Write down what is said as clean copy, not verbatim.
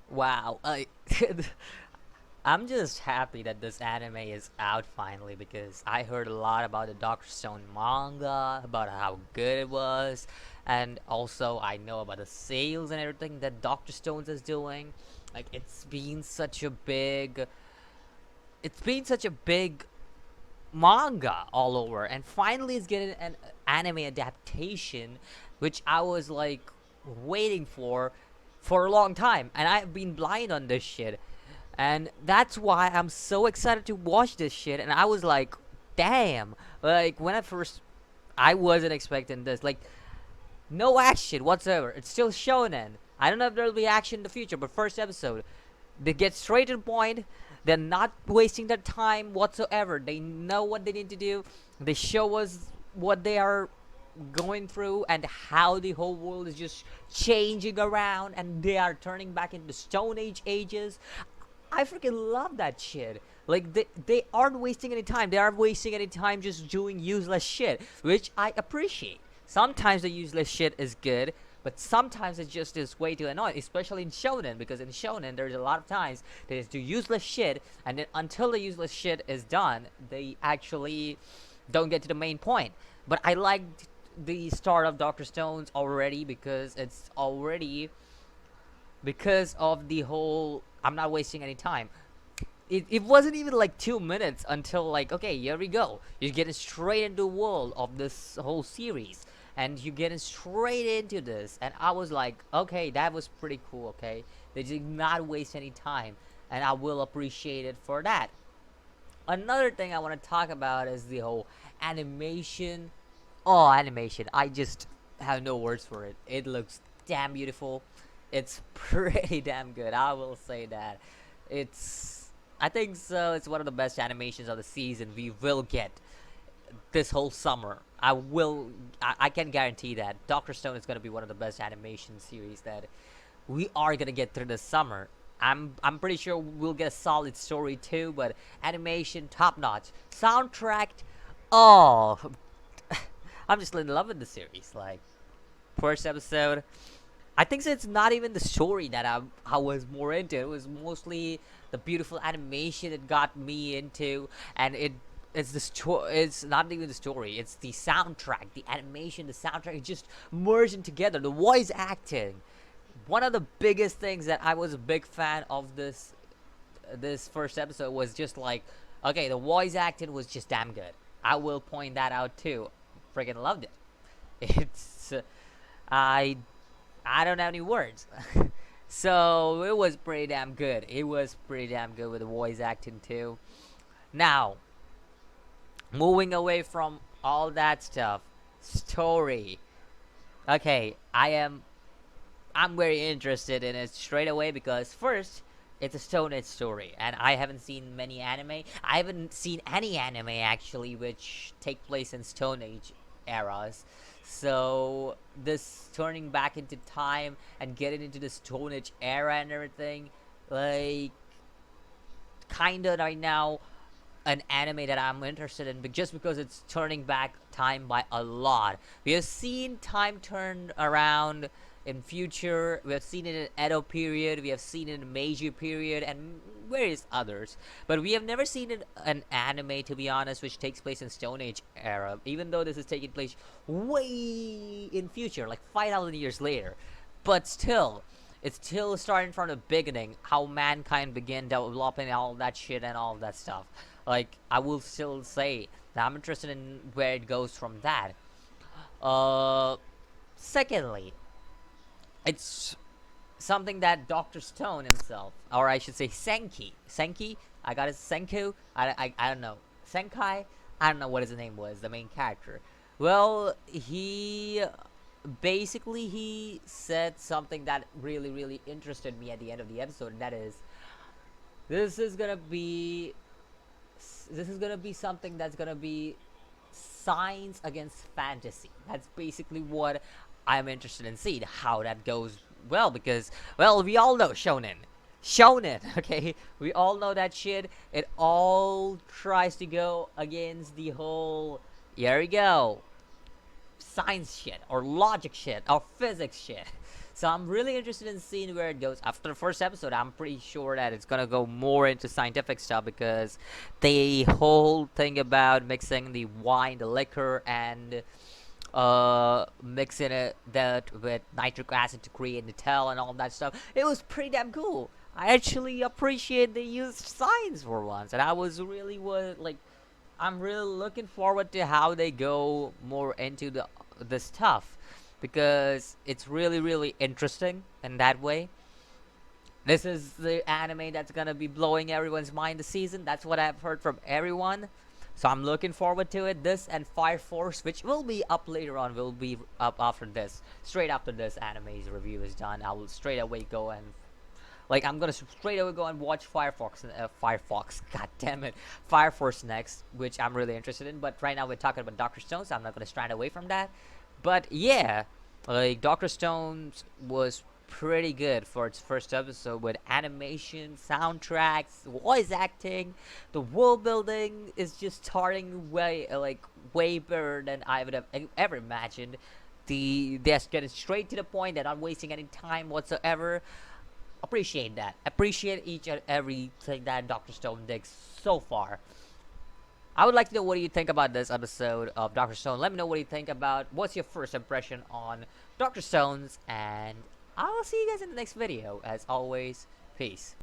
Wow. I'm just happy that this anime is out finally because I heard a lot about the Dr. Stone manga, about how good it was, and also I know about the sales and everything that Dr. Stones is doing. Like it's been such a big manga all over, and finally it's getting an anime adaptation, which I was like waiting for a long time, and I've been blind on this shit, and that's why I'm so excited to watch this shit. And I was like, damn, like when I wasn't expecting this, like no action whatsoever. It's still shonen. I don't know if there'll be action in the future, but first episode, they get straight to the point. They're not wasting their time whatsoever. They know what they need to do. They show us what they are going through and how the whole world is just changing around, and they are turning back into Stone Age ages. I freaking love that shit. Like they aren't wasting any time. They aren't wasting any time just doing useless shit, which I appreciate. Sometimes the useless shit is good, but sometimes it just is way too annoying, especially in shonen, because in shonen there's a lot of times they just do useless shit, and then until the useless shit is done, they actually don't get to the main point. But I liked the start of Dr. Stones already because it's already because of the whole I'm not wasting any time. It wasn't even like 2 minutes until like, okay, here we go, you're getting straight into the world of this whole series, and you're getting straight into this, and I was like, okay, that was pretty cool. Okay, they did not waste any time, and I will appreciate it for that. Another thing I want to talk about is the whole animation. Oh, animation, I just have no words for it. It looks damn beautiful. It's pretty damn good, I will say that. It's I think so. It's one of the best animations of the season we will get this whole summer. I can guarantee that Dr. Stone is going to be one of the best animation series that we are going to get through this summer. I'm pretty sure we'll get a solid story too, but animation top notch. Soundtrack, oh, I'm just in love with the series. Like first episode, I think so it's not even the story that I was more into. It was mostly the beautiful animation that got me into, and it's the it's not even the story. It's the soundtrack, the animation, the soundtrack. It just merging together. The voice acting. One of the biggest things that I was a big fan of this first episode was just like, okay, the voice acting was just damn good. I will point that out too. Freaking loved it. It's I I don't have any words. So it was pretty damn good. It was pretty damn good with the voice acting too. Now, moving away from all that stuff, story. Okay, I'm very interested in it straight away because first, it's a Stone Age story, and I haven't seen many anime. I haven't seen any anime actually which take place in Stone Age eras. So this turning back into time and getting into the Stone Age era and everything, like kinda right now an anime that I'm interested in, but just because it's turning back time by a lot. We have seen time turn around in future. We have seen it in Edo period. We have seen it in Meiji period and various others. But we have never seen it an anime, to be honest, which takes place in Stone Age era. Even though this is taking place way in future, like 5,000 years later, but still, it's still starting from the beginning, how mankind began developing all that shit and all that stuff. Like, I will still say that I'm interested in where it goes from that. Uh, Secondly, it's something that Dr. Stone himself, or I should say Senki, I got his Senku, I don't know, Senkai, I don't know what his name was, the main character. Well, he said something that really interested me at the end of the episode, and that is, this is gonna be this is gonna be something that's gonna be science against fantasy. That's basically what I'm interested in seeing how that goes. Well, because well, we all know shonen. Okay, we all know that shit. It all tries to go against the whole. Here we go, science shit or logic shit or physics shit. So I'm really interested in seeing where it goes. After the first episode, I'm pretty sure that it's gonna go more into scientific stuff because the whole thing about mixing the wine, the liquor, and mixing it that with nitric acid to create Nutella and all that stuff. It was pretty damn cool. I actually appreciate they used science for once, and I was really like, I'm really looking forward to how they go more into the stuff because it's really interesting in that way. This is the anime that's gonna be blowing everyone's mind this season. That's what I've heard from everyone. So I'm looking forward to it. This and Fire Force, which will be up later on, will be up after this. Straight after this anime's review is done, I will straight away go and I'm gonna straight away go and watch Firefox. Firefox, god damn it, Fire Force next, which I'm really interested in. But right now we're talking about Doctor Stone, so I'm not gonna strand away from that. But yeah, Doctor Stone's was pretty good for its first episode with animation, soundtracks, voice acting. The world building is just starting way better than I would have ever imagined. They're getting straight to the point. They're not wasting any time whatsoever. Appreciate that. Appreciate each and everything that Dr. Stone digs so far. I would like to know what do you think about this episode of Dr. Stone. Let me know what you think about what's your first impression on Dr. Stone's, and I'll see you guys in the next video. As always, peace.